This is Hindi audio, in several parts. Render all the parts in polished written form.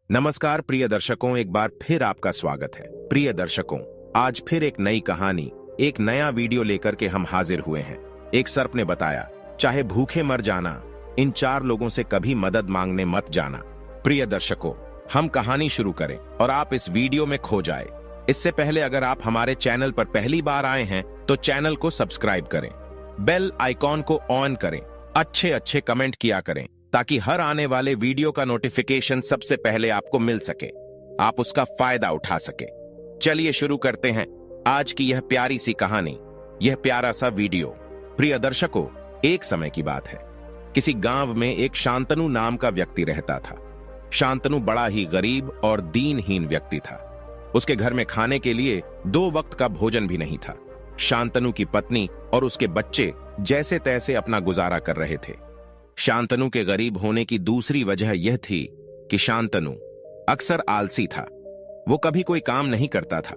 नमस्कार प्रिय दर्शकों, एक बार फिर आपका स्वागत है। प्रिय दर्शकों, आज फिर एक नई कहानी, एक नया वीडियो लेकर के हम हाजिर हुए हैं। एक सर्प ने बताया, चाहे भूखे मर जाना, इन 4 लोगों से कभी मदद मांगने मत जाना। प्रिय दर्शकों, हम कहानी शुरू करें और आप इस वीडियो में खो जाए। इससे पहले अगर आप हमारे चैनल पर पहली बार आए हैं तो चैनल को सब्सक्राइब करें, बेल आइकॉन को ऑन करें, अच्छे कमेंट किया करें ताकि हर आने वाले वीडियो का नोटिफिकेशन सबसे पहले आपको मिल सके, आप उसका फायदा उठा सके। चलिए शुरू करते हैं आज की यह प्यारी सी कहानी, यह प्यारा सा वीडियो। प्रिय दर्शकों, एक समय की बात है। किसी गांव में एक शांतनु नाम का व्यक्ति रहता था। शांतनु बड़ा ही गरीब और दीनहीन व्यक्ति था। उसके घर में खाने के लिए 2 वक्त का भोजन भी नहीं था। शांतनु की पत्नी और उसके बच्चे जैसे तैसे अपना गुजारा कर रहे थे। शांतनु के गरीब होने की दूसरी वजह यह थी कि शांतनु अक्सर आलसी था। वो कभी कोई काम नहीं करता था,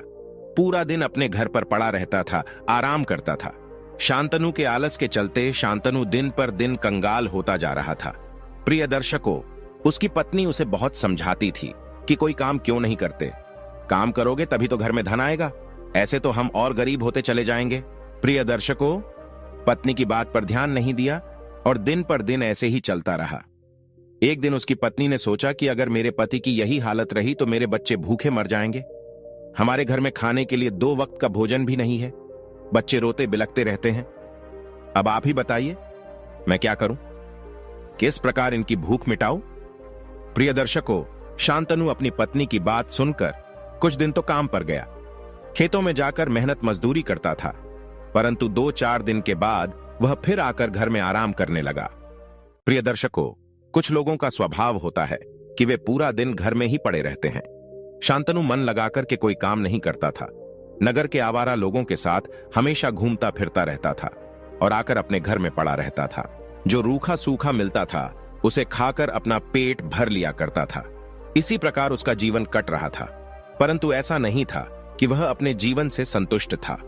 पूरा दिन अपने घर पर पड़ा रहता था, आराम करता था। शांतनु के आलस के चलते शांतनु दिन पर दिन कंगाल होता जा रहा था। प्रिय दर्शकों, उसकी पत्नी उसे बहुत समझाती थी कि कोई काम क्यों नहीं करते, काम करोगे तभी तो घर में धन आएगा, ऐसे तो हम और गरीब होते चले जाएंगे। प्रिय दर्शकों, पत्नी की बात पर ध्यान नहीं दिया और दिन पर दिन ऐसे ही चलता रहा। एक दिन उसकी पत्नी ने सोचा कि अगर मेरे पति की यही हालत रही तो मेरे बच्चे भूखे मर जाएंगे। हमारे घर में खाने के लिए 2 वक्त का भोजन भी नहीं है, बच्चे रोते बिलखते रहते हैं। अब आप ही बताइए, मैं क्या करूं, किस प्रकार इनकी भूख मिटाऊं? प्रिय दर्शकों, शांतनु अपनी पत्नी की बात सुनकर कुछ दिन तो काम पर गया, खेतों में जाकर मेहनत मजदूरी करता था। परंतु 2-4 दिन के बाद वह फिर आकर घर में आराम करने लगा। प्रिय दर्शकों, कुछ लोगों का स्वभाव होता है कि वे पूरा दिन घर में ही पड़े रहते हैं। शांतनु मन लगाकर के कोई काम नहीं करता था। नगर के आवारा लोगों के साथ हमेशा घूमता फिरता रहता था और आकर अपने घर में पड़ा रहता था। जो रूखा सूखा मिलता था उसे खाकर अपना पेट भर लिया करता था। इसी प्रकार उसका जीवन कट रहा था। परंतु ऐसा नहीं था कि वह अपने जीवन से संतुष्ट था।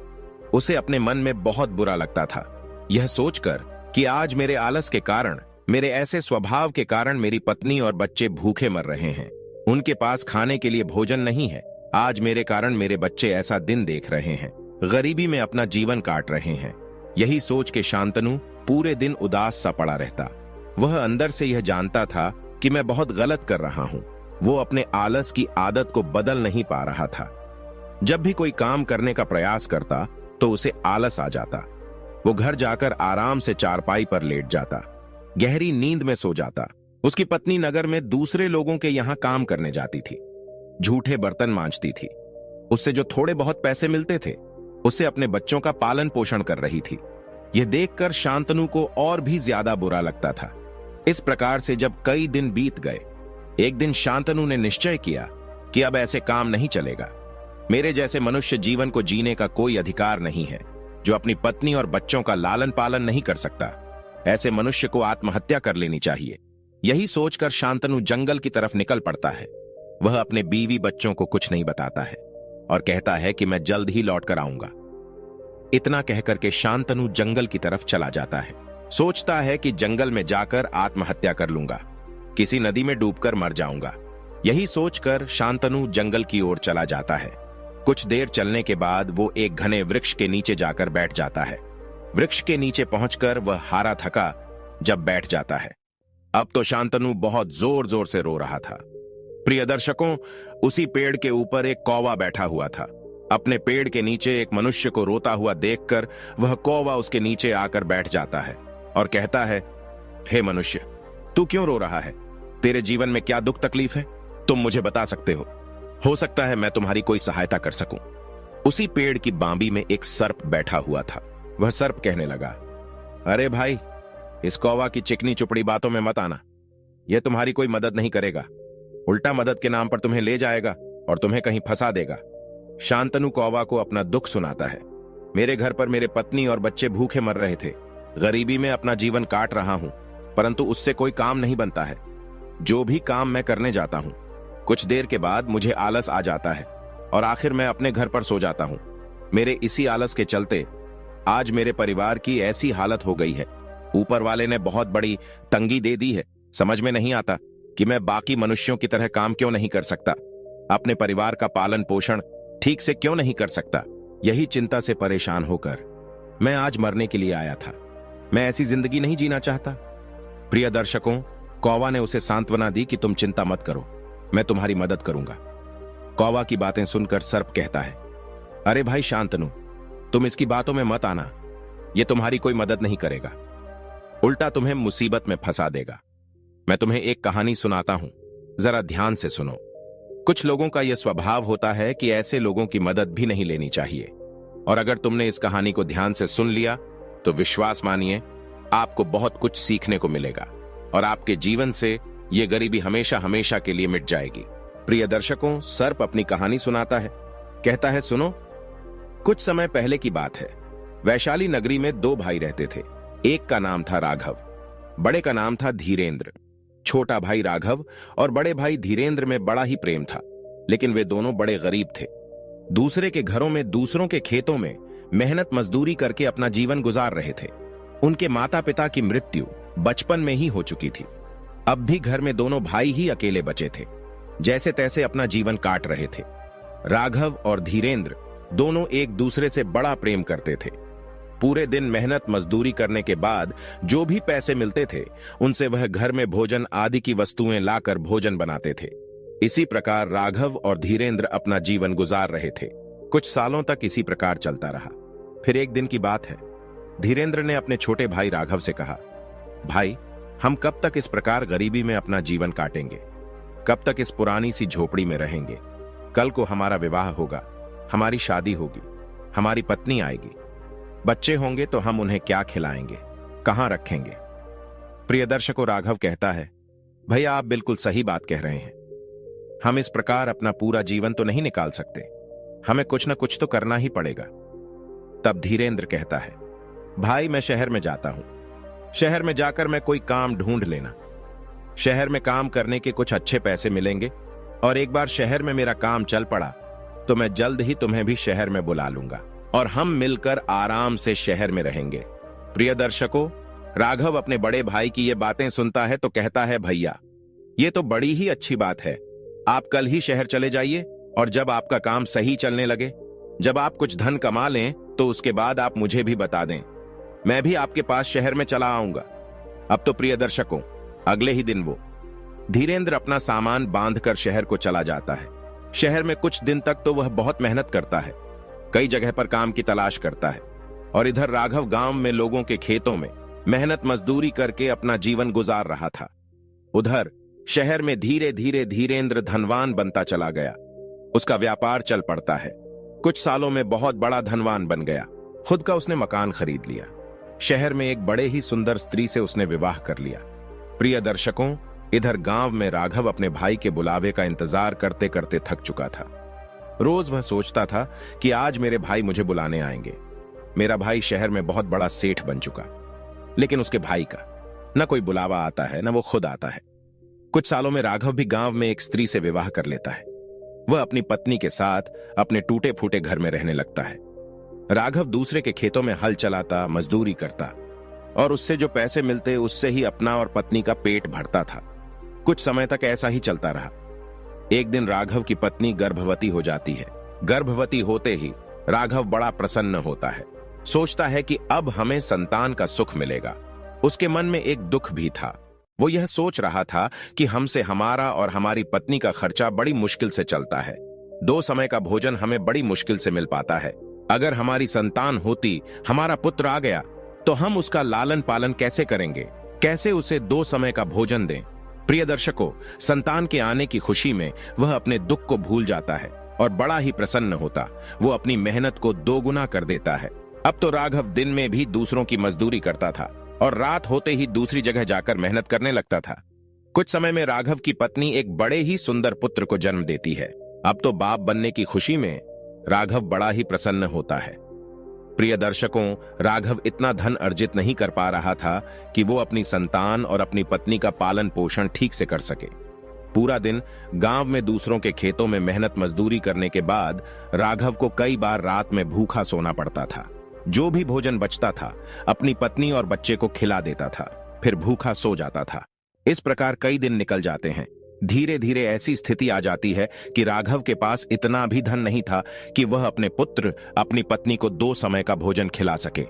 उसे अपने मन में बहुत बुरा लगता था, यह सोचकर कि आज मेरे आलस के कारण, मेरे ऐसे स्वभाव के कारण मेरी पत्नी और बच्चे भूखे मर रहे हैं। उनके पास खाने के लिए भोजन नहीं है। आज मेरे कारण मेरे बच्चे ऐसा दिन देख रहे हैं, गरीबी में अपना जीवन काट रहे हैं। यही सोच के शांतनु पूरे दिन उदास सा पड़ा रहता। वह अंदर से यह जानता था कि मैं बहुत गलत कर रहा हूं। वो अपने आलस की आदत को बदल नहीं पा रहा था। जब भी कोई काम करने का प्रयास करता तो उसे आलस आ जाता। वो घर जाकर आराम से चारपाई पर लेट जाता, गहरी नींद में सो जाता। उसकी पत्नी नगर में दूसरे लोगों के यहां काम करने जाती थी, झूठे बर्तन मांजती थी। उससे जो थोड़े बहुत पैसे मिलते थे उससे अपने बच्चों का पालन पोषण कर रही थी। यह देखकर शांतनु को और भी ज्यादा बुरा लगता था। इस प्रकार से जब कई दिन बीत गए, एक दिन शांतनु ने निश्चय किया कि अब ऐसे काम नहीं चलेगा। मेरे जैसे मनुष्य जीवन को जीने का कोई अधिकार नहीं है जो अपनी पत्नी और बच्चों का लालन पालन नहीं कर सकता। ऐसे मनुष्य को आत्महत्या कर लेनी चाहिए। यही सोचकर शांतनु जंगल की तरफ निकल पड़ता है। वह अपने बीवी बच्चों को कुछ नहीं बताता है और कहता है कि मैं जल्द ही लौट कर आऊंगा। इतना कहकर के शांतनु जंगल की तरफ चला जाता है। सोचता है कि जंगल में जाकर आत्महत्या कर लूंगा, किसी नदी में डूबकर मर जाऊंगा। यही सोचकर शांतनु जंगल की ओर चला जाता है। कुछ देर चलने के बाद वो एक घने वृक्ष के नीचे जाकर बैठ जाता है। वृक्ष के नीचे पहुंचकर वह हारा थका जब बैठ जाता है। अब तो शांतनु बहुत जोर जोर से रो रहा था। प्रिय दर्शकों, उसी पेड़ के ऊपर एक कौवा बैठा हुआ था। अपने पेड़ के नीचे एक मनुष्य को रोता हुआ देखकर वह कौवा उसके नीचे आकर बैठ जाता है और कहता है, हे मनुष्य, तू क्यों रो रहा है? तेरे जीवन में क्या दुख तकलीफ है? तुम मुझे बता सकते हो सकता है मैं तुम्हारी कोई सहायता कर सकूं। उसी पेड़ की बांबी में एक सर्प बैठा हुआ था। वह सर्प कहने लगा, अरे भाई, इस कौवा की चिकनी चुपड़ी बातों में मत आना। यह तुम्हारी कोई मदद नहीं करेगा, उल्टा मदद के नाम पर तुम्हें ले जाएगा और तुम्हें कहीं फंसा देगा। शांतनु कौवा को अपना दुख सुनाता है। मेरे घर पर मेरे पत्नी और बच्चे भूखे मर रहे थे, गरीबी में अपना जीवन काट रहा हूं, परंतु उससे कोई काम नहीं बनता है। जो भी काम मैं करने जाता हूं, कुछ देर के बाद मुझे आलस आ जाता है और आखिर मैं अपने घर पर सो जाता हूं। मेरे इसी आलस के चलते आज मेरे परिवार की ऐसी हालत हो गई है। ऊपर वाले ने बहुत बड़ी तंगी दे दी है, समझ में नहीं आता कि मैं बाकी मनुष्यों की तरह काम क्यों नहीं कर सकता, अपने परिवार का पालन पोषण ठीक से क्यों नहीं कर सकता। यही चिंता से परेशान होकर मैं आज मरने के लिए आया था। मैं ऐसी जिंदगी नहीं जीना चाहता। प्रिय दर्शकों, कौवा ने उसे सांत्वना दी कि तुम चिंता मत करो, मैं तुम्हारी मदद करूंगा। कौवा की बातें सुनकर सर्प कहता है, अरे भाई शांतनु, तुम इसकी बातों में मत आना, यह तुम्हारी कोई मदद नहीं करेगा, उल्टा तुम्हें मुसीबत में फंसा देगा। मैं तुम्हें एक कहानी सुनाता हूं, जरा ध्यान से सुनो। कुछ लोगों का यह स्वभाव होता है कि ऐसे लोगों की मदद भी नहीं लेनी चाहिए, और अगर तुमने इस कहानी को ध्यान से सुन लिया तो विश्वास मानिए आपको बहुत कुछ सीखने को मिलेगा और आपके जीवन से यह गरीबी हमेशा हमेशा के लिए मिट जाएगी। प्रिय दर्शकों, सर्प अपनी कहानी सुनाता है। कहता है, सुनो, कुछ समय पहले की बात है। वैशाली नगरी में दो भाई रहते थे। एक का नाम था राघव, बड़े का नाम था धीरेंद्र। छोटा भाई राघव और बड़े भाई धीरेंद्र में बड़ा ही प्रेम था, लेकिन वे दोनों बड़े गरीब थे। दूसरे के घरों में, दूसरों के खेतों में मेहनत मजदूरी करके अपना जीवन गुजार रहे थे। उनके माता पिता की मृत्यु बचपन में ही हो चुकी थी। अब भी घर में दोनों भाई ही अकेले बचे थे, जैसे तैसे अपना जीवन काट रहे थे। राघव और धीरेंद्र दोनों एक दूसरे से बड़ा प्रेम करते थे। पूरे दिन मेहनत मजदूरी करने के बाद जो भी पैसे मिलते थे, उनसे वह घर में भोजन आदि की वस्तुएं लाकर भोजन बनाते थे। इसी प्रकार राघव और धीरेंद्र अपना जीवन गुजार रहे थे। कुछ सालों तक इसी प्रकार चलता रहा। फिर एक दिन की बात है, धीरेंद्र ने अपने छोटे भाई राघव से कहा, भाई, हम कब तक इस प्रकार गरीबी में अपना जीवन काटेंगे? कब तक इस पुरानी सी झोपड़ी में रहेंगे? कल को हमारा विवाह होगा, हमारी शादी होगी, हमारी पत्नी आएगी, बच्चे होंगे तो हम उन्हें क्या खिलाएंगे, कहां रखेंगे? प्रिय दर्शकों, राघव कहता है, भैया आप बिल्कुल सही बात कह रहे हैं। हम इस प्रकार अपना पूरा जीवन तो नहीं निकाल सकते, हमें कुछ न कुछ तो करना ही पड़ेगा। तब धीरेंद्र कहता है, भाई मैं शहर में जाता हूं, शहर में जाकर मैं कोई काम ढूंढ लेना। शहर में काम करने के कुछ अच्छे पैसे मिलेंगे, और एक बार शहर में मेरा काम चल पड़ा तो मैं जल्द ही तुम्हें भी शहर में बुला लूंगा और हम मिलकर आराम से शहर में रहेंगे। प्रिय दर्शकों, राघव अपने बड़े भाई की ये बातें सुनता है तो कहता है, भैया ये तो बड़ी ही अच्छी बात है, आप कल ही शहर चले जाइए और जब आपका काम सही चलने लगे, जब आप कुछ धन कमा लें तो उसके बाद आप मुझे भी बता दें, मैं भी आपके पास शहर में चला आऊंगा। अब तो प्रिय दर्शकों, अगले ही दिन वो धीरेंद्र अपना सामान बांधकर शहर को चला जाता है। शहर में कुछ दिन तक तो वह बहुत मेहनत करता है, कई जगह पर काम की तलाश करता है, और इधर राघव गांव में लोगों के खेतों में मेहनत मजदूरी करके अपना जीवन गुजार रहा था। उधर शहर में धीरे धीरे धीरेंद्र धनवान बनता चला गया। उसका व्यापार चल पड़ता है। कुछ सालों में बहुत बड़ा धनवान बन गया। खुद का उसने मकान खरीद लिया। शहर में एक बड़े ही सुंदर स्त्री से उसने विवाह कर लिया। प्रिय दर्शकों, इधर गांव में राघव अपने भाई के बुलावे का इंतजार करते करते थक चुका था। रोज वह सोचता था कि आज मेरे भाई मुझे बुलाने आएंगे। मेरा भाई शहर में बहुत बड़ा सेठ बन चुका, लेकिन उसके भाई का न कोई बुलावा आता है, न वो खुद आता है। कुछ सालों में राघव भी गांव में एक स्त्री से विवाह कर लेता है। वह अपनी पत्नी के साथ अपने टूटे फूटे घर में रहने लगता है। राघव दूसरे के खेतों में हल चलाता, मजदूरी करता, और उससे जो पैसे मिलते उससे ही अपना और पत्नी का पेट भरता था। कुछ समय तक ऐसा ही चलता रहा। एक दिन राघव की पत्नी गर्भवती हो जाती है। गर्भवती होते ही राघव बड़ा प्रसन्न होता है, सोचता है कि अब हमें संतान का सुख मिलेगा। उसके मन में एक दुख भी था। वो यह सोच रहा था कि हमसे हमारा और हमारी पत्नी का खर्चा बड़ी मुश्किल से चलता है। 2 समय का भोजन हमें बड़ी मुश्किल से मिल पाता है। अगर हमारी संतान होती, हमारा पुत्र आ गया, तो हम उसका लालन पालन कैसे करेंगे, कैसे उसे 2 समय का भोजन दें? प्रिय दर्शकों, संतान के आने की खुशी में वह अपने दुख को भूल जाता है और बड़ा ही प्रसन्न होता। वो अपनी मेहनत को 2 गुना कर देता है। अब तो राघव दिन में भी दूसरों की मजदूरी करता था और रात होते ही दूसरी जगह जाकर मेहनत करने लगता था। कुछ समय में राघव की पत्नी एक बड़े ही सुंदर पुत्र को जन्म देती है। अब तो बाप बनने की खुशी में राघव बड़ा ही प्रसन्न होता है। प्रिय दर्शकों, राघव इतना धन अर्जित नहीं कर पा रहा था कि वो अपनी संतान और अपनी पत्नी का पालन पोषण ठीक से कर सके। पूरा दिन गांव में दूसरों के खेतों में मेहनत मजदूरी करने के बाद राघव को कई बार रात में भूखा सोना पड़ता था। जो भी भोजन बचता था अपनी पत्नी और बच्चे को खिला देता था, फिर भूखा सो जाता था। इस प्रकार कई दिन निकल जाते हैं। धीरे धीरे ऐसी स्थिति आ जाती है कि राघव के पास इतना भी धन नहीं था कि वह अपने पुत्र, अपनी पत्नी को 2 समय का भोजन खिला सके।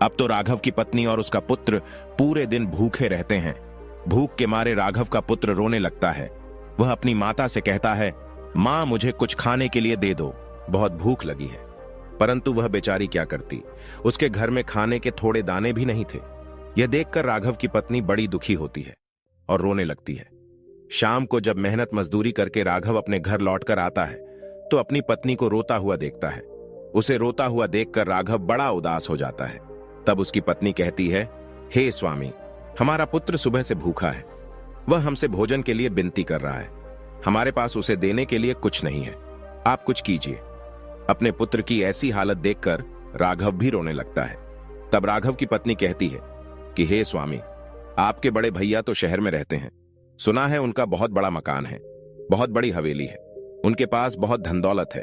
अब तो राघव की पत्नी और उसका पुत्र पूरे दिन भूखे रहते हैं। भूख के मारे राघव का पुत्र रोने लगता है। वह अपनी माता से कहता है, मां, मुझे कुछ खाने के लिए दे दो, बहुत भूख लगी है। परंतु वह बेचारी क्या करती, उसके घर में खाने के थोड़े दाने भी नहीं थे। यह देखकर राघव की पत्नी बड़ी दुखी होती है और रोने लगती है। शाम को जब मेहनत मजदूरी करके राघव अपने घर लौटकर आता है तो अपनी पत्नी को रोता हुआ देखता है। उसे रोता हुआ देखकर राघव बड़ा उदास हो जाता है। तब उसकी पत्नी कहती है, हे स्वामी, हमारा पुत्र सुबह से भूखा है। वह हमसे भोजन के लिए विनती कर रहा है। हमारे पास उसे देने के लिए कुछ नहीं है। आप कुछ कीजिए। अपने पुत्र की ऐसी हालत देखकर राघव भी रोने लगता है। तब राघव की पत्नी कहती है कि हे स्वामी, आपके बड़े भैया तो शहर में रहते हैं। सुना है उनका बहुत बड़ा मकान है, बहुत बड़ी हवेली है, उनके पास बहुत धन दौलत है।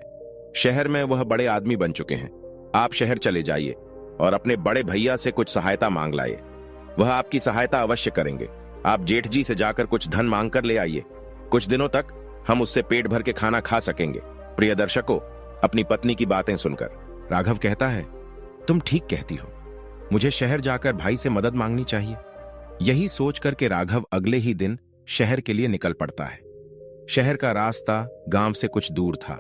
शहर में वह बड़े आदमी बन चुके हैं। आप शहर चले जाइए और अपने बड़े भैया से कुछ सहायता मांग लाइए। वह आपकी सहायता अवश्य करेंगे। आप जेठ जी से जाकर कुछ धन मांग कर ले आइए। कुछ दिनों तक हम उससे पेट भर के खाना खा सकेंगे। प्रिय दर्शकों, अपनी पत्नी की बातें सुनकर राघव कहता है, तुम ठीक कहती हो, मुझे शहर जाकर भाई से मदद मांगनी चाहिए। यही सोच करके राघव अगले ही दिन शहर के लिए निकल पड़ता है। शहर का रास्ता गांव से कुछ दूर था।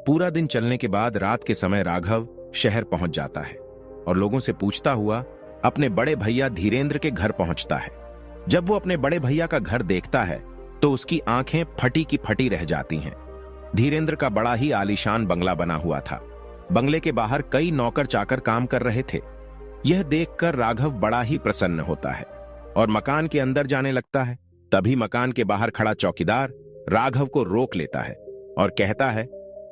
पूरा दिन चलने के बाद रात के समय राघव शहर पहुंच जाता है और लोगों से पूछता हुआ अपने बड़े भैया धीरेंद्र के घर पहुंचता है। जब वो अपने बड़े भैया का घर देखता है तो उसकी आंखें फटी की फटी रह जाती हैं। धीरेंद्र का बड़ा ही आलीशान बंगला बना हुआ था। बंगले के बाहर कई नौकर चाकर काम कर रहे थे। यह देखकर राघव बड़ा ही प्रसन्न होता है और मकान के अंदर जाने लगता है। तभी मकान के बाहर खड़ा चौकीदार राघव को रोक लेता है और कहता है,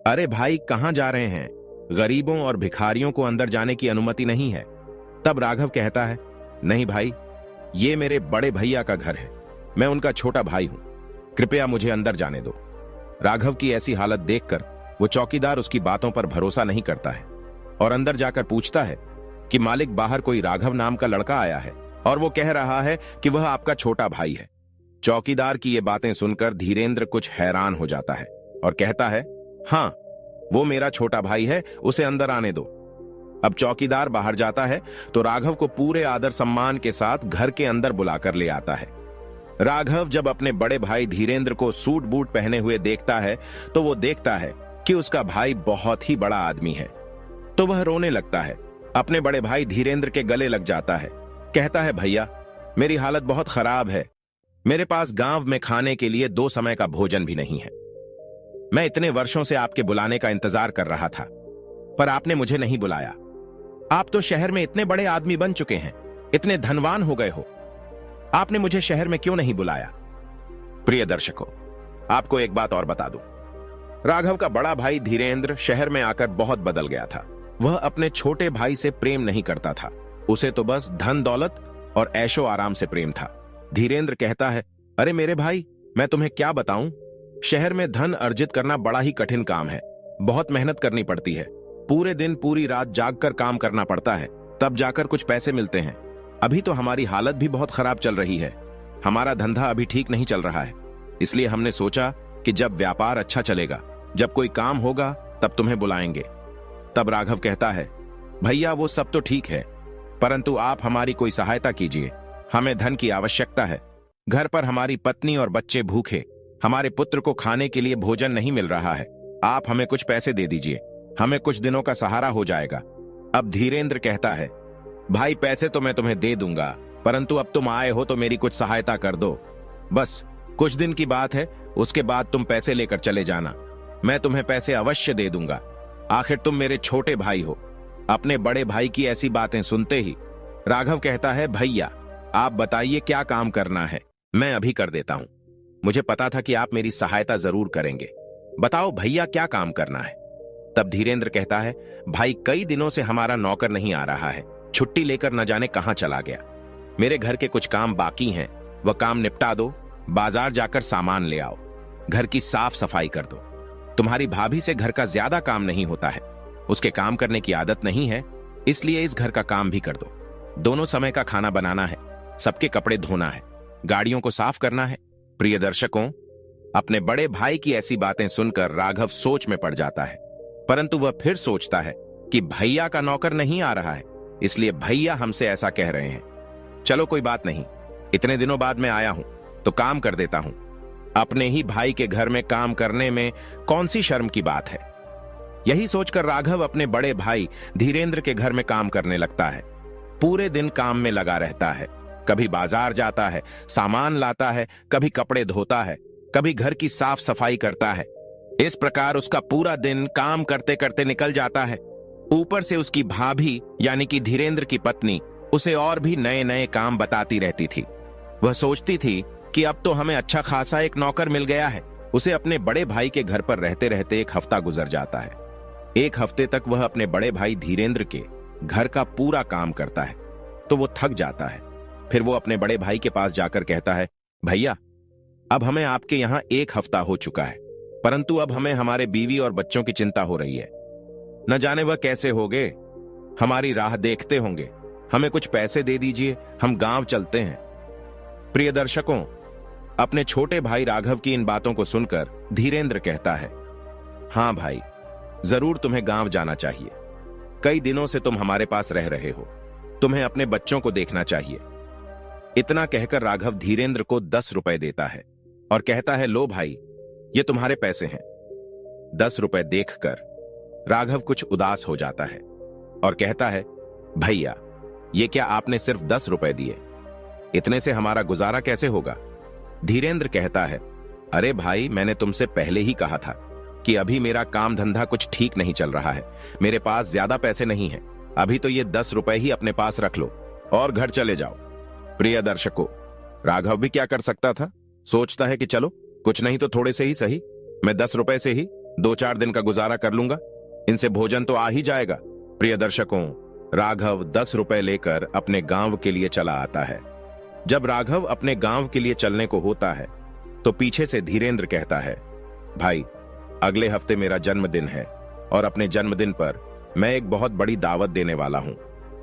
अरे भाई, कहां जा रहे हैं? गरीबों और भिखारियों को अंदर जाने की अनुमति नहीं है। तब राघव कहता है, नहीं भाई, ये मेरे बड़े भैया का घर है, मैं उनका छोटा भाई हूं, कृपया मुझे अंदर जाने दो। राघव की ऐसी हालत देखकर वो चौकीदार उसकी बातों पर भरोसा नहीं करता है और अंदर जाकर पूछता है कि मालिक, बाहर कोई राघव नाम का लड़का आया है और वो कह रहा है कि वह आपका छोटा भाई है। चौकीदार की ये बातें सुनकर धीरेंद्र कुछ हैरान हो जाता है और कहता है, हां, वो मेरा छोटा भाई है, उसे अंदर आने दो। अब चौकीदार बाहर जाता है तो राघव को पूरे आदर सम्मान के साथ घर के अंदर बुलाकर ले आता है। राघव जब अपने बड़े भाई धीरेंद्र को सूट बूट पहने हुए देखता है तो वो देखता है कि उसका भाई बहुत ही बड़ा आदमी है। तो वह रोने लगता है, अपने बड़े भाई धीरेंद्र के गले लग जाता है। कहता है, भैया, मेरी हालत बहुत खराब है। मेरे पास गांव में खाने के लिए 2 समय का भोजन भी नहीं है। मैं इतने वर्षों से आपके बुलाने का इंतजार कर रहा था, पर आपने मुझे नहीं बुलाया। आप तो शहर में इतने बड़े आदमी बन चुके हैं, इतने धनवान हो गए हो, आपने मुझे शहर में क्यों नहीं बुलाया? प्रिय दर्शकों, आपको एक बात और बता दूं। राघव का बड़ा भाई धीरेंद्र शहर में आकर बहुत बदल गया था। वह अपने छोटे भाई से प्रेम नहीं करता था। उसे तो बस धन दौलत और ऐशो आराम से प्रेम था। धीरेंद्र कहता है, अरे मेरे भाई, मैं तुम्हें क्या बताऊं, शहर में धन अर्जित करना बड़ा ही कठिन काम है। बहुत मेहनत करनी पड़ती है। पूरे दिन पूरी रात जागकर काम करना पड़ता है, तब जाकर कुछ पैसे मिलते हैं। अभी तो हमारी हालत भी बहुत खराब चल रही है। हमारा धंधा अभी ठीक नहीं चल रहा है। इसलिए हमने सोचा कि जब व्यापार अच्छा चलेगा, जब कोई काम होगा, तब तुम्हें बुलाएंगे। तब राघव कहता है, भैया, वो सब तो ठीक है, परंतु आप हमारी कोई सहायता कीजिए। हमें धन की आवश्यकता है। घर पर हमारी पत्नी और बच्चे भूखे, हमारे पुत्र को खाने के लिए भोजन नहीं मिल रहा है। आप हमें कुछ पैसे दे दीजिए, हमें कुछ दिनों का सहारा हो जाएगा। अब धीरेंद्र कहता है, भाई, पैसे तो मैं तुम्हें दे दूंगा, परंतु अब तुम आए हो तो मेरी कुछ सहायता कर दो। बस कुछ दिन की बात है, उसके बाद तुम पैसे लेकर चले जाना। मैं तुम्हें पैसे अवश्य दे दूंगा। आखिर तुम मेरे छोटे भाई हो। अपने बड़े भाई की ऐसी बातें सुनते ही राघव कहता है, भैया, आप बताइए क्या काम करना है, मैं अभी कर देता हूं। मुझे पता था कि आप मेरी सहायता जरूर करेंगे। बताओ भैया, क्या काम करना है? तब धीरेंद्र कहता है, भाई, कई दिनों से हमारा नौकर नहीं आ रहा है। छुट्टी लेकर न जाने कहां चला गया। मेरे घर के कुछ काम बाकी हैं, वह काम निपटा दो। बाजार जाकर सामान ले आओ, घर की साफ सफाई कर दो। तुम्हारी भाभी से घर का ज्यादा काम नहीं होता है, उसके काम करने की आदत नहीं है, इसलिए इस घर का काम भी कर दो। दोनों समय का खाना बनाना है, सबके कपड़े धोना है। गाड़ियों को साफ करना है। प्रिय दर्शकों, अपने बड़े भाई की ऐसी बातें सुनकर राघव सोच में पड़ जाता है, परंतु वह फिर सोचता है कि भैया का नौकर नहीं आ रहा है, इसलिए भैया हमसे ऐसा कह रहे हैं। चलो कोई बात नहीं, इतने दिनों बाद मैं आया हूं तो काम कर देता हूं। अपने ही भाई के घर में काम करने में कौन सी शर्म की बात है। यही सोचकर राघव अपने बड़े भाई धीरेंद्र के घर में काम करने लगता है। पूरे दिन काम में लगा रहता है। कभी बाजार जाता है, सामान लाता है, कभी कपड़े धोता है, कभी घर की साफ सफाई करता है। इस प्रकार उसका पूरा दिन काम करते करते निकल जाता है। ऊपर से उसकी भाभी यानी कि धीरेंद्र की पत्नी उसे और भी नए नए काम बताती रहती थी। वह सोचती थी कि अब तो हमें अच्छा खासा एक नौकर मिल गया है। उसे अपने बड़े भाई के घर पर रहते रहते एक हफ्ता गुजर जाता है। एक हफ्ते तक वह अपने बड़े भाई धीरेंद्र के घर का पूरा काम करता है तो वो थक जाता है। फिर वो अपने बड़े भाई के पास जाकर कहता है, भैया अब हमें आपके यहां एक हफ्ता हो चुका है, परंतु अब हमें हमारे बीवी और बच्चों की चिंता हो रही है। न जाने वह कैसे होंगे, हमारी राह देखते होंगे। हमें कुछ पैसे दे दीजिए, हम गांव चलते हैं। प्रिय दर्शकों, अपने छोटे भाई राघव की इन बातों को सुनकर धीरेंद्र कहता है, हां भाई, जरूर तुम्हें गांव जाना चाहिए। कई दिनों से तुम हमारे पास रह रहे हो, तुम्हें अपने बच्चों को देखना चाहिए। इतना कहकर राघव धीरेंद्र को 10 रुपए देता है और कहता है, लो भाई, ये तुम्हारे पैसे हैं। 10 रुपए देखकर राघव कुछ उदास हो जाता है और कहता है, भैया ये क्या आपने सिर्फ 10 रुपए दिए? इतने से हमारा गुजारा कैसे होगा? धीरेंद्र कहता है, अरे भाई, मैंने तुमसे पहले ही कहा था कि अभी मेरा काम धंधा कुछ ठीक नहीं चल रहा है, मेरे पास ज्यादा पैसे नहीं हैं। अभी तो ये 10 रुपए ही अपने पास रख लो और घर चले जाओ। प्रिय दर्शकों, राघव भी क्या कर सकता था? सोचता है कि चलो कुछ नहीं तो थोड़े से ही सही, मैं 10 रुपए से ही 2-4 दिन का गुजारा कर लूंगा, इनसे भोजन तो आ ही जाएगा। प्रिय दर्शकों, राघव 10 रुपए लेकर अपने गांव के लिए चला आता है। जब राघव अपने गांव के लिए चलने को होता है तो पीछे से धीरेंद्र कहता है, भाई अगले हफ्ते मेरा जन्मदिन है और अपने जन्मदिन पर मैं एक बहुत बड़ी दावत देने वाला हूं।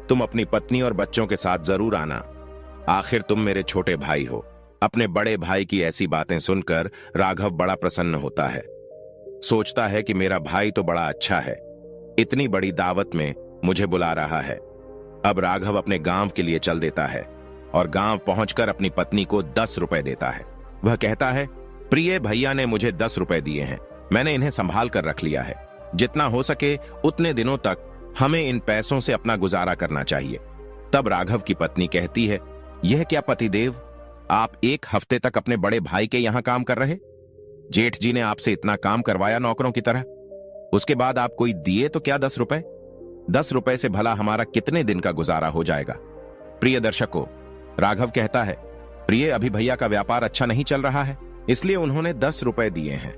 तुम अपनी पत्नी और बच्चों के साथ जरूर आना, आखिर तुम मेरे छोटे भाई हो। अपने बड़े भाई की ऐसी बातें सुनकर राघव बड़ा प्रसन्न होता है। सोचता है कि मेरा भाई तो बड़ा अच्छा है, इतनी बड़ी दावत में मुझे बुला रहा है। अब राघव अपने गांव के लिए चल देता है और गांव पहुंचकर अपनी पत्नी को 10 रुपए देता है। वह कहता है, प्रिय भैया ने मुझे 10 रुपए दिए हैं, मैंने इन्हें संभाल कर रख लिया है। जितना हो सके उतने दिनों तक हमें इन पैसों से अपना गुजारा करना चाहिए। तब राघव की पत्नी कहती है, यह क्या पतिदेव, आप एक हफ्ते तक अपने बड़े भाई के यहां काम कर रहे? जेठ जी ने आपसे इतना काम करवाया नौकरों की तरह, उसके बाद आप कोई दिए तो क्या 10 रुपए? 10 रुपए से भला हमारा कितने दिन का गुजारा हो जाएगा? प्रिय दर्शकों, राघव कहता है, प्रिय अभी भैया का व्यापार अच्छा नहीं चल रहा है, इसलिए उन्होंने 10 रुपए दिए हैं।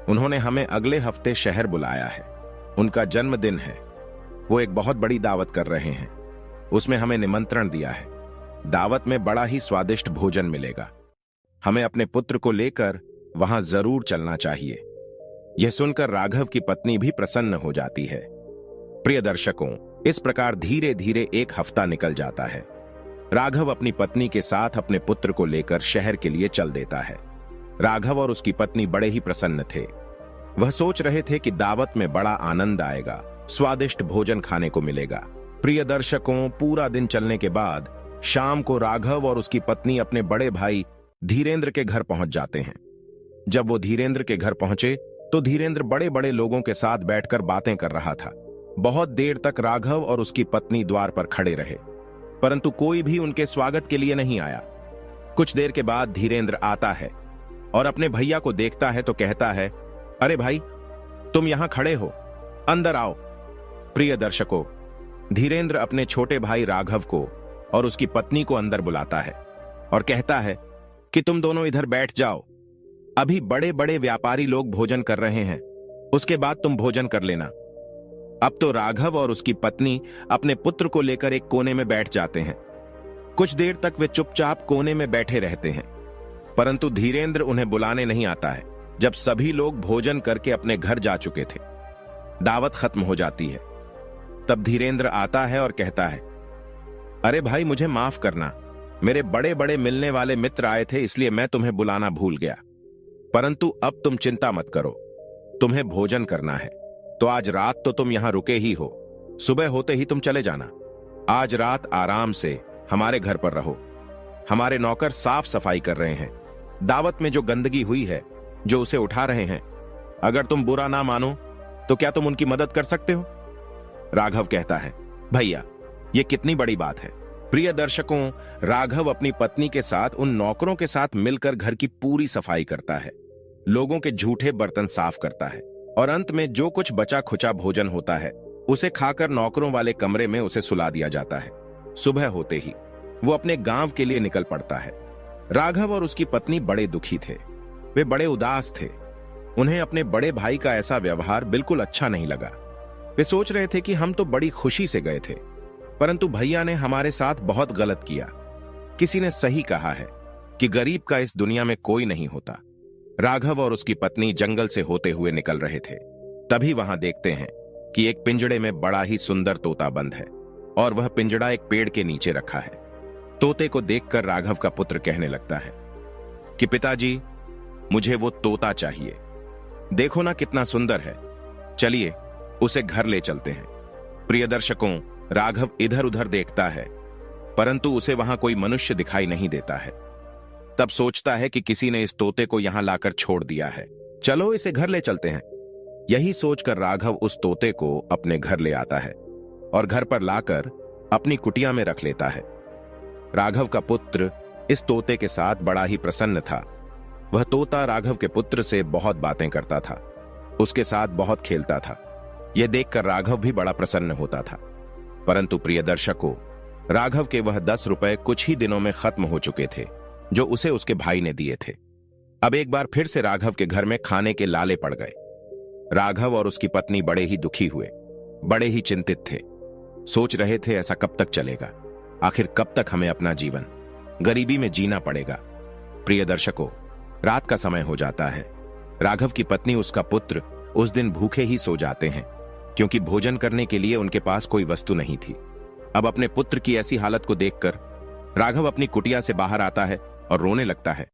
उन्होंने हमें अगले हफ्ते शहर बुलाया है, उनका जन्मदिन है, वो एक बहुत बड़ी दावत कर रहे हैं, उसमें हमें निमंत्रण दिया है। दावत में बड़ा ही स्वादिष्ट भोजन मिलेगा, हमें अपने पुत्र को लेकर वहां जरूर चलना चाहिए। यह सुनकर राघव की पत्नी भी प्रसन्न हो जाती है। प्रिय दर्शकों, इस प्रकार धीरे धीरे एक हफ्ता निकल जाता है। राघव अपनी पत्नी के साथ अपने पुत्र को लेकर शहर के लिए चल देता है। राघव और उसकी पत्नी बड़े ही प्रसन्न थे। वह सोच रहे थे कि दावत में बड़ा आनंद आएगा, स्वादिष्ट भोजन खाने को मिलेगा। प्रिय दर्शकों, पूरा दिन चलने के बाद शाम को राघव और उसकी पत्नी अपने बड़े भाई धीरेंद्र के घर पहुंच जाते हैं। जब वो धीरेंद्र के घर पहुंचे तो धीरेंद्र बड़े बड़े लोगों के साथ बैठकर बातें कर रहा था। बहुत देर तक राघव और उसकी पत्नी द्वार पर खड़े रहे, परंतु कोई भी उनके स्वागत के लिए नहीं आया। कुछ देर के बाद धीरेंद्र आता है और अपने भैया को देखता है तो कहता है, अरे भाई, तुम यहां खड़े हो, अंदर आओ। प्रिय दर्शकों, धीरेंद्र अपने छोटे भाई राघव को और उसकी पत्नी को अंदर बुलाता है और कहता है कि तुम दोनों इधर बैठ जाओ, अभी बड़े बड़े व्यापारी लोग भोजन कर रहे हैं, उसके बाद तुम भोजन कर लेना। अब तो राघव और उसकी पत्नी अपने पुत्र को लेकर एक कोने में बैठ जाते हैं। कुछ देर तक वे चुपचाप कोने में बैठे रहते हैं, परंतु धीरेंद्र उन्हें बुलाने नहीं आता है। जब सभी लोग भोजन करके अपने घर जा चुके थे, दावत खत्म हो जाती है, तब धीरेंद्र आता है और कहता है, अरे भाई, मुझे माफ करना, मेरे बड़े बड़े मिलने वाले मित्र आए थे, इसलिए मैं तुम्हें बुलाना भूल गया। परंतु अब तुम चिंता मत करो, तुम्हें भोजन करना है तो आज रात तो तुम यहां रुके ही हो, सुबह होते ही तुम चले जाना। आज रात आराम से हमारे घर पर रहो। हमारे नौकर साफ सफाई कर रहे हैं। दावत में जो गंदगी हुई है, जो उसे उठा रहे हैं। अगर तुम बुरा ना मानो तो क्या तुम उनकी मदद कर सकते हो? राघव कहता है, भैया ये कितनी बड़ी बात है। प्रिय दर्शकों, राघव अपनी पत्नी के साथ उन नौकरों के साथ मिलकर घर की पूरी सफाई करता है, लोगों के झूठे बर्तन साफ करता है और अंत में जो कुछ बचा खुचा भोजन होता है उसे खाकर नौकरों वाले कमरे में उसे सुला दिया जाता है। सुबह होते ही वो अपने गांव के लिए निकल पड़ता है। राघव और उसकी पत्नी बड़े दुखी थे, वे बड़े उदास थे। उन्हें अपने बड़े भाई का ऐसा व्यवहार बिल्कुल अच्छा नहीं लगा। वे सोच रहे थे कि हम तो बड़ी खुशी से गए थे, परंतु भैया ने हमारे साथ बहुत गलत किया। किसी ने सही कहा है कि गरीब का इस दुनिया में कोई नहीं होता। राघव और उसकी पत्नी जंगल से होते हुए निकल रहे थे, तभी वहां देखते हैं कि एक पिंजड़े में बड़ा ही सुंदर तोता बंद है और वह पिंजड़ा एक पेड़ के नीचे रखा है। तोते को देखकर राघव का पुत्र कहने लगता है कि पिताजी, मुझे वो तोता चाहिए। देखो ना कितना सुंदर है, चलिए उसे घर ले चलते हैं। प्रिय दर्शकों, राघव इधर उधर देखता है, परंतु उसे वहां कोई मनुष्य दिखाई नहीं देता है। तब सोचता है कि किसी ने इस तोते को यहां लाकर छोड़ दिया है, चलो इसे घर ले चलते हैं। यही सोचकर राघव उस तोते को अपने घर ले आता है और घर पर लाकर अपनी कुटिया में रख लेता है। राघव का पुत्र इस तोते के साथ बड़ा ही प्रसन्न था। वह तोता राघव के पुत्र से बहुत बातें करता था, उसके साथ बहुत खेलता था। यह देखकर राघव भी बड़ा प्रसन्न होता था। परंतु प्रिय दर्शकों, राघव के वह 10 रुपए कुछ ही दिनों में खत्म हो चुके थे जो उसे उसके भाई ने दिए थे। अब एक बार फिर से राघव के घर में खाने के लाले पड़ गए। राघव और उसकी पत्नी बड़े ही दुखी हुए, बड़े ही चिंतित थे। सोच रहे थे ऐसा कब तक चलेगा, आखिर कब तक हमें अपना जीवन गरीबी में जीना पड़ेगा। प्रिय दर्शकों, रात का समय हो जाता है। राघव की पत्नी, उसका पुत्र उस दिन भूखे ही सो जाते हैं, क्योंकि भोजन करने के लिए उनके पास कोई वस्तु नहीं थी। अब अपने पुत्र की ऐसी हालत को देखकर राघव अपनी कुटिया से बाहर आता है और रोने लगता है।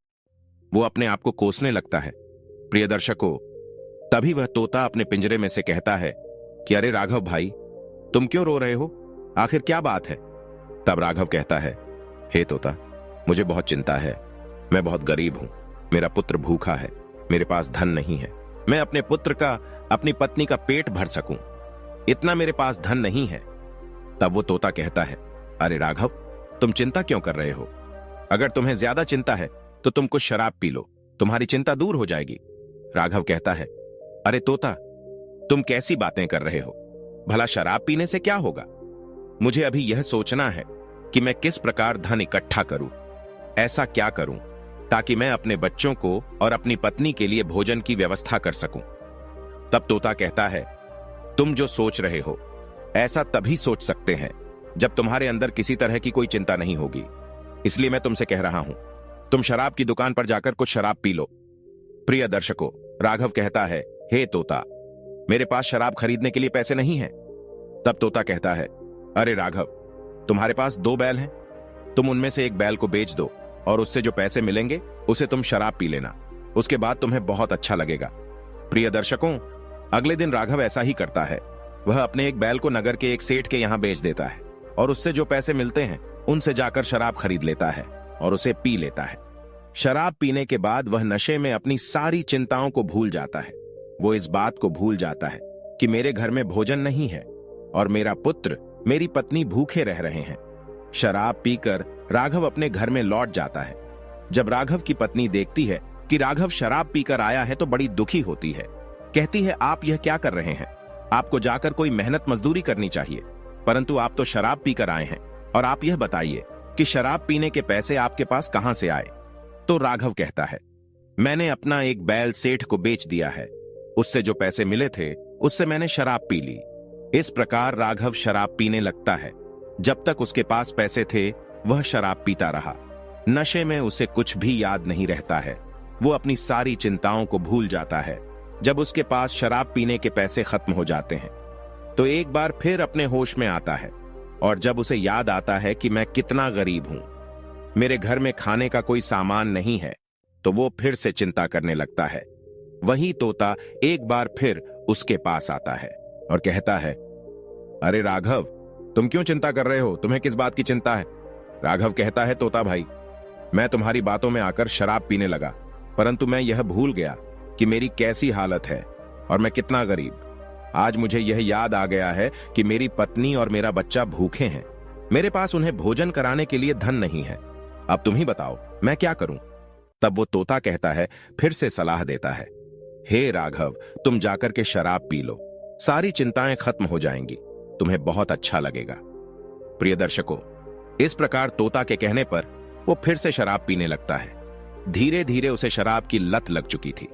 वो अपने आप को कोसने लगता है। प्रिय दर्शकों, तभी वह तोता अपने पिंजरे में से कहता है कि अरे राघव भाई, तुम क्यों रो रहे हो, आखिर क्या बात है? तब राघव कहता है, हे तोता, मुझे बहुत चिंता है। मैं बहुत गरीब हूं, मेरा पुत्र भूखा है, मेरे पास धन नहीं है। मैं अपने पुत्र का, अपनी पत्नी का पेट भर सकूं, इतना मेरे पास धन नहीं है। तब वो तोता कहता है, अरे राघव, तुम चिंता क्यों कर रहे हो? अगर तुम्हें ज्यादा चिंता है तो तुम कुछ शराब पी लो, तुम्हारी चिंता दूर हो जाएगी। राघव कहता है, अरे तोता, तुम कैसी बातें कर रहे हो? भला शराब पीने से क्या होगा? मुझे अभी यह सोचना है कि मैं किस प्रकार धन इकट्ठा करूं, ऐसा क्या करूं ताकि मैं अपने बच्चों को और अपनी पत्नी के लिए भोजन की व्यवस्था कर सकूं। तब तोता कहता है, तुम जो सोच रहे हो ऐसा तभी सोच सकते हैं जब तुम्हारे अंदर किसी तरह की कोई चिंता नहीं होगी। इसलिए मैं तुमसे कह रहा हूं, तुम शराब की दुकान पर जाकर कुछ शराब पी लो। प्रिय दर्शकों, राघव कहता है, हे तोता, मेरे पास शराब खरीदने के लिए पैसे नहीं हैं। तब तोता कहता है, अरे राघव, तुम्हारे पास 2 बैल हैं, तुम उनमें से एक बैल को बेच दो और उससे जो पैसे मिलेंगे उसे तुम शराब पी लेना, उसके बाद तुम्हें बहुत अच्छा लगेगा। प्रिय दर्शकों, अगले दिन राघव ऐसा ही करता है। वह अपने एक बैल को नगर के एक सेठ के यहां बेच देता है और उससे जो पैसे मिलते हैं उनसे जाकर शराब खरीद लेता है और उसे पी लेता है। शराब पीने के बाद वह नशे में अपनी सारी चिंताओं को भूल जाता है। वो इस बात को भूल जाता है कि मेरे घर में भोजन नहीं है और मेरा पुत्र, मेरी पत्नी भूखे रह रहे हैं। शराब पीकर राघव अपने घर में लौट जाता है। जब राघव की पत्नी देखती है कि राघव शराब पीकर आया है तो बड़ी दुखी होती है। कहती है, आप यह क्या कर रहे हैं? आपको जाकर कोई मेहनत मजदूरी करनी चाहिए, परंतु आप तो शराब पीकर आए हैं और आप यह बताइए कि शराब पीने के पैसे आपके पास कहां से आए? तो राघव कहता है, मैंने अपना एक बैल सेठ को बेच दिया है, उससे जो पैसे मिले थे उससे मैंने शराब पी ली। इस प्रकार राघव शराब पीने लगता है। जब तक उसके पास पैसे थे वह शराब पीता रहा। नशे में उसे कुछ भी याद नहीं रहता है, वो अपनी सारी चिंताओं को भूल जाता है। जब उसके पास शराब पीने के पैसे खत्म हो जाते हैं तो एक बार फिर अपने होश में आता है और जब उसे याद आता है कि मैं कितना गरीब हूं, मेरे घर में खाने का कोई सामान नहीं है। तो वो फिर से चिंता करने लगता है। वही तोता एक बार फिर उसके पास आता है और कहता है, अरे राघव, तुम क्यों चिंता कर रहे हो? तुम्हें किस बात की चिंता है? राघव कहता है, तोता भाई, मैं तुम्हारी बातों में आकर शराब पीने लगा, परंतु मैं यह भूल गया कि मेरी कैसी हालत है और मैं कितना गरीब। आज मुझे यह याद आ गया है कि मेरी पत्नी और मेरा बच्चा भूखे हैं। मेरे पास उन्हें भोजन कराने के लिए धन नहीं है। अब तुम ही बताओ, मैं क्या करूं? तब वो तोता कहता है, फिर से सलाह देता है, हे राघव, तुम जाकर के शराब पी लो, सारी चिंताएं खत्म हो जाएंगी, तुम्हें बहुत अच्छा लगेगा। प्रिय दर्शकों, इस प्रकार तोता के कहने पर वो फिर से शराब पीने लगता है। धीरे धीरे उसे शराब की लत लग चुकी थी।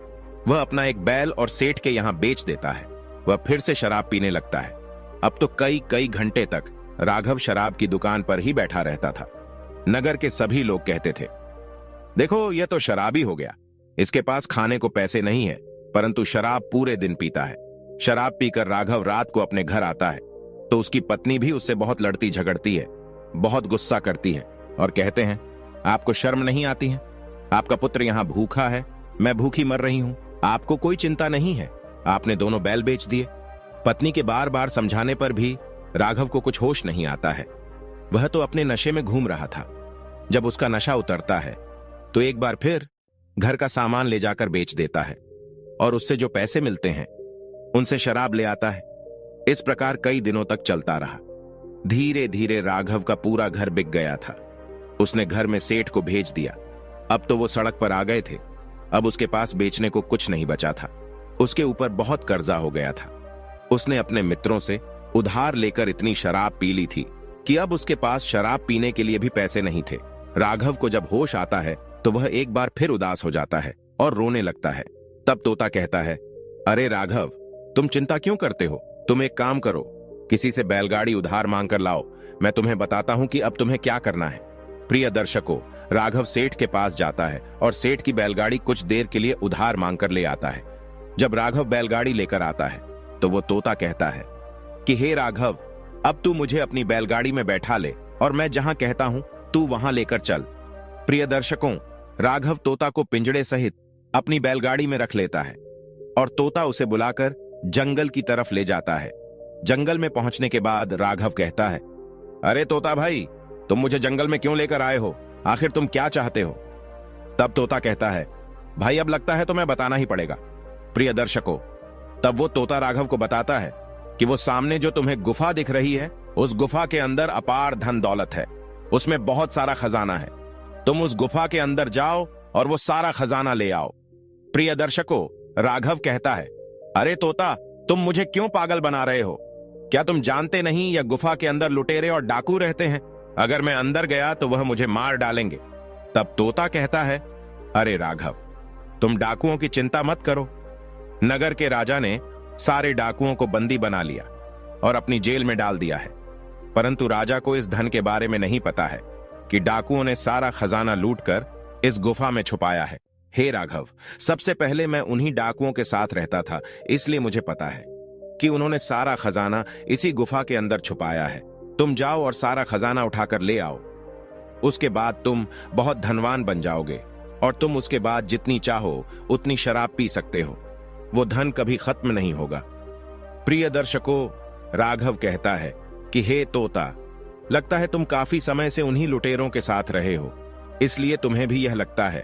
वह अपना एक बैल और सेठ के यहां बेच देता है। वह फिर से शराब पीने लगता है। अब तो कई कई घंटे तक राघव शराब की दुकान पर ही बैठा रहता था। नगर के सभी लोग कहते थे, देखो, यह तो शराबी हो गया, इसके पास खाने को पैसे नहीं है, परंतु शराब पूरे दिन पीता है। शराब पीकर राघव रात को अपने घर आता है तो उसकी पत्नी भी उससे बहुत लड़ती झगड़ती है, बहुत गुस्सा करती है और कहते हैं, आपको शर्म नहीं आती है? आपका पुत्र यहां भूखा है, मैं भूखी मर रही हूं, आपको कोई चिंता नहीं है? आपने दोनों बैल बेच दिए। पत्नी के बार बार समझाने पर भी राघव को कुछ होश नहीं आता है। वह तो अपने नशे में घूम रहा था। जब उसका नशा उतरता है तो एक बार फिर घर का सामान ले जाकर बेच देता है और उससे जो पैसे मिलते हैं उनसे शराब ले आता है। इस प्रकार कई दिनों तक चलता रहा। धीरे धीरे राघव का पूरा घर बिक गया था। उसने घर में सेठ को भेज दिया। अब तो वो सड़क पर आ गए थे। अब उसके पास बेचने को कुछ नहीं बचा था। उसके ऊपर बहुत कर्जा हो गया था। उसने अपने मित्रों से उधार लेकर इतनी शराब पी ली थी कि अब उसके पास शराब पीने के लिए भी पैसे नहीं थे। राघव को जब होश आता है तो वह एक बार फिर उदास हो जाता है और रोने लगता है। तब तोता कहता है, अरे राघव, तुम चिंता क्यों करते हो? तुम एक काम करो, किसी से बैलगाड़ी उधार मांग कर लाओ। मैं तुम्हें बताता हूं कि अब तुम्हें क्या करना है। प्रिय दर्शकों, राघव सेठ के पास जाता है और सेठ की बैलगाड़ी कुछ देर के लिए उधार मांग कर ले आता है। जब राघव बैलगाड़ी लेकर आता है तो वो तोता कहता है कि हे राघव, अब तू मुझे अपनी बैलगाड़ी में बैठा ले और मैं जहां कहता हूं तू वहां लेकर चल। प्रिय दर्शकों, राघव तोता को पिंजड़े सहित अपनी बैलगाड़ी में रख लेता है और तोता उसे बुलाकर जंगल की तरफ ले जाता है। जंगल में पहुंचने के बाद राघव कहता है, अरे तोता भाई, तुम मुझे जंगल में क्यों लेकर आए हो? आखिर तुम क्या चाहते हो? तब तोता कहता है, भाई अब लगता है तो मैं बताना ही पड़ेगा। प्रिय दर्शकों, तब वो तोता राघव को बताता है कि वो सामने जो तुम्हें गुफा दिख रही है, उस गुफा के अंदर अपार धन दौलत है, उसमें बहुत सारा खजाना है। तुम उस गुफा के अंदर जाओ और वो सारा खजाना ले आओ। प्रिय दर्शकों, राघव कहता है, अरे तोता, तुम मुझे क्यों पागल बना रहे हो? क्या तुम जानते नहीं यह गुफा के अंदर लुटेरे और डाकू रहते हैं? अगर मैं अंदर गया तो वह मुझे मार डालेंगे। तब तोता कहता है, अरे राघव, तुम डाकुओं की चिंता मत करो। नगर के राजा ने सारे डाकुओं को बंदी बना लिया और अपनी जेल में डाल दिया है, परंतु राजा को इस धन के बारे में नहीं पता है कि डाकुओं ने सारा खजाना लूटकर इस गुफा में छुपाया है। हे राघव, सबसे पहले मैं उन्हीं डाकुओं के साथ रहता था, इसलिए मुझे पता है कि उन्होंने सारा खजाना इसी गुफा के अंदर छुपाया है। तुम जाओ और सारा खजाना उठाकर ले आओ। उसके बाद तुम बहुत धनवान बन जाओगे और तुम उसके बाद जितनी चाहो उतनी शराब पी सकते हो। वो धन कभी खत्म नहीं होगा। प्रिय दर्शकों, राघव कहता है कि हे तोता, लगता है तुम काफी समय से उन्हीं लुटेरों के साथ रहे हो, इसलिए तुम्हें भी यह लगता है।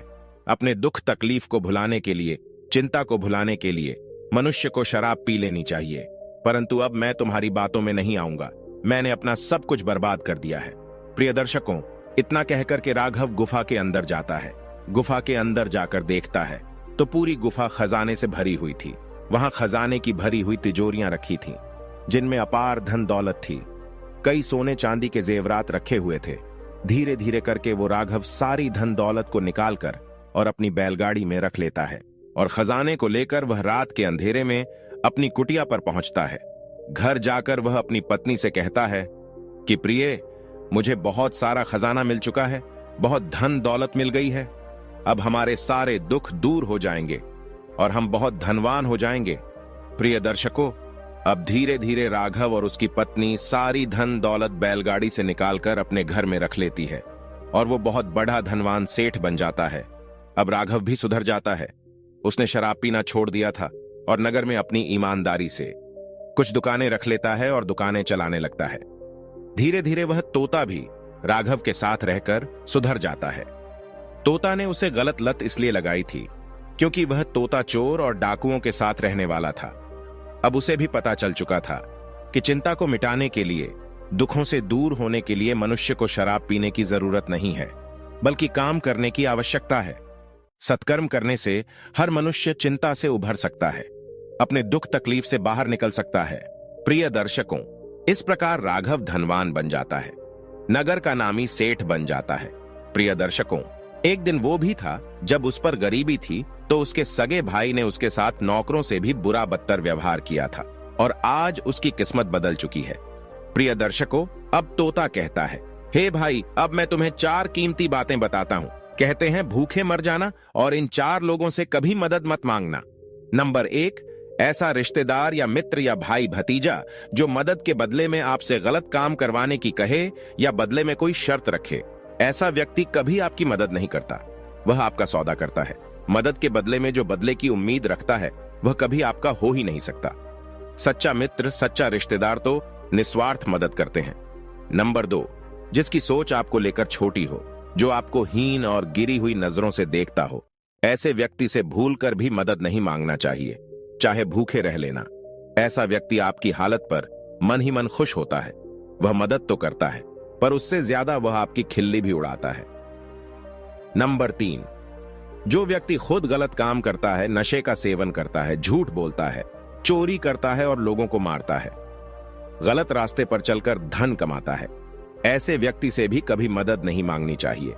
अपने दुख तकलीफ को भुलाने के लिए, चिंता को भुलाने के लिए मनुष्य को शराब पी लेनी चाहिए, परंतु अब मैं तुम्हारी बातों में नहीं आऊंगा। मैंने अपना सब कुछ बर्बाद कर दिया है। प्रिय दर्शकों, इतना कहकर के राघव गुफा के अंदर जाता है। गुफा के अंदर जाकर देखता है तो पूरी गुफा खजाने से भरी हुई थी। वहां खजाने की भरी हुई तिजोरियां रखी थीं, जिनमें अपार धन दौलत थी। कई सोने चांदी के जेवरात रखे हुए थे। धीरे धीरे करके वो राघव सारी धन दौलत को निकालकर और अपनी बैलगाड़ी में रख लेता है और खजाने को लेकर वह रात के अंधेरे में अपनी कुटिया पर पहुंचता है। घर जाकर वह अपनी पत्नी से कहता है कि प्रिय, मुझे बहुत सारा खजाना मिल चुका है, बहुत धन दौलत मिल गई है। अब हमारे सारे दुख दूर हो जाएंगे और हम बहुत धनवान हो जाएंगे। प्रिय दर्शकों, अब धीरे धीरे राघव और उसकी पत्नी सारी धन दौलत बैलगाड़ी से निकालकर अपने घर में रख लेती है। और वो बहुत बड़ा धनवान सेठ बन जाता है। अब राघव भी सुधर जाता है। उसने शराब पीना छोड़ दिया था और नगर में अपनी ईमानदारी से कुछ दुकानें रख लेता है और दुकानें चलाने लगता है। धीरे धीरे वह तोता भी राघव के साथ रहकर सुधर जाता है। तोता ने उसे गलत लत इसलिए लगाई थी क्योंकि वह तोता चोर और डाकुओं के साथ रहने वाला था। अब उसे भी पता चल चुका था कि चिंता को मिटाने के लिए, दुखों से दूर होने के लिए मनुष्य को शराब पीने की जरूरत नहीं है, बल्कि काम करने की आवश्यकता है। सत्कर्म करने से हर मनुष्य चिंता से उभर सकता है, अपने दुख तकलीफ से बाहर निकल सकता है। प्रिय दर्शकों, इस प्रकार राघव धनवान बन जाता है, नगर का नामी सेठ बन जाता है। प्रिय दर्शकों, एक दिन वो भी था जब उस पर गरीबी थी तो उसके सगे भाई ने उसके साथ नौकरों से भी बुरा बदतर व्यवहार किया था और आज उसकी किस्मत बदल चुकी है। प्रिय दर्शकों, अब तोता कहता है, हे भाई, अब मैं तुम्हें 4 कीमती बातें बताता हूं। कहते हैं भूखे मर जाना और इन 4 लोगों से कभी मदद मत मांगना। नंबर 1, ऐसा रिश्तेदार या मित्र या भाई भतीजा जो मदद के बदले में आपसे गलत काम करवाने की कहे या बदले में कोई शर्त रखे। ऐसा व्यक्ति कभी आपकी मदद नहीं करता, वह आपका सौदा करता है। मदद के बदले में जो बदले की उम्मीद रखता है वह कभी आपका हो ही नहीं सकता। सच्चा मित्र, सच्चा रिश्तेदार तो निस्वार्थ मदद करते हैं। नंबर 2, जिसकी सोच आपको लेकर छोटी हो, जो आपको हीन और गिरी हुई नजरों से देखता हो। ऐसे व्यक्ति से भूलकर भी मदद नहीं मांगना चाहिए, चाहे भूखे रह लेना। ऐसा व्यक्ति आपकी हालत पर मन ही मन खुश होता है। वह मदद तो करता है, पर उससे ज्यादा वह आपकी खिल्ली भी उड़ाता है। नंबर 3, जो व्यक्ति खुद गलत काम करता है, नशे का सेवन करता है, झूठ बोलता है, चोरी करता है और लोगों को मारता है, गलत रास्ते पर चलकर धन कमाता है, ऐसे व्यक्ति से भी कभी मदद नहीं मांगनी चाहिए।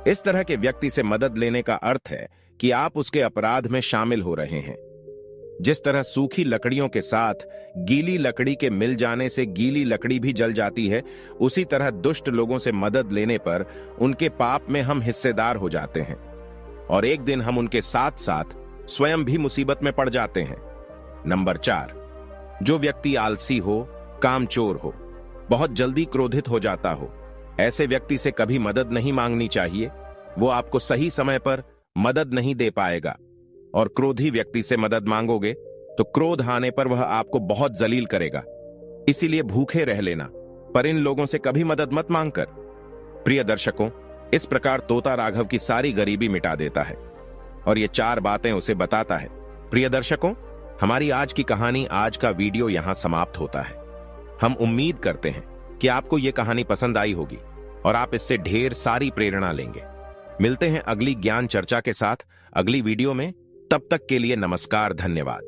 इस तरह के व्यक्ति से मदद लेने का अर्थ है कि आप उसके अपराध में शामिल हो रहे हैं। जिस तरह सूखी लकड़ियों के साथ गीली लकड़ी के मिल जाने से गीली लकड़ी भी जल जाती है, उसी तरह दुष्ट लोगों से मदद लेने पर उनके पाप में हम हिस्सेदार हो जाते हैं और एक दिन हम उनके साथ साथ स्वयं भी मुसीबत में पड़ जाते हैं। नंबर 4, जो व्यक्ति आलसी हो, कामचोर हो, बहुत जल्दी क्रोधित हो जाता हो, ऐसे व्यक्ति से कभी मदद नहीं मांगनी चाहिए। वो आपको सही समय पर मदद नहीं दे पाएगा और क्रोधी व्यक्ति से मदद मांगोगे तो क्रोध आने पर वह आपको बहुत जलील करेगा। इसीलिए भूखे रह लेना, पर इन लोगों से कभी मदद मत मांगकर। प्रिय दर्शकों, इस प्रकार तोता राघव की सारी गरीबी मिटा देता है और ये 4 बातें उसे बताता है। प्रिय दर्शकों, हमारी आज की कहानी, आज का वीडियो यहां समाप्त होता है। हम उम्मीद करते हैं कि आपको यह कहानी पसंद आई होगी और आप इससे ढेर सारी प्रेरणा लेंगे। मिलते हैं अगली ज्ञान चर्चा के साथ अगली वीडियो में। तब तक के लिए नमस्कार, धन्यवाद।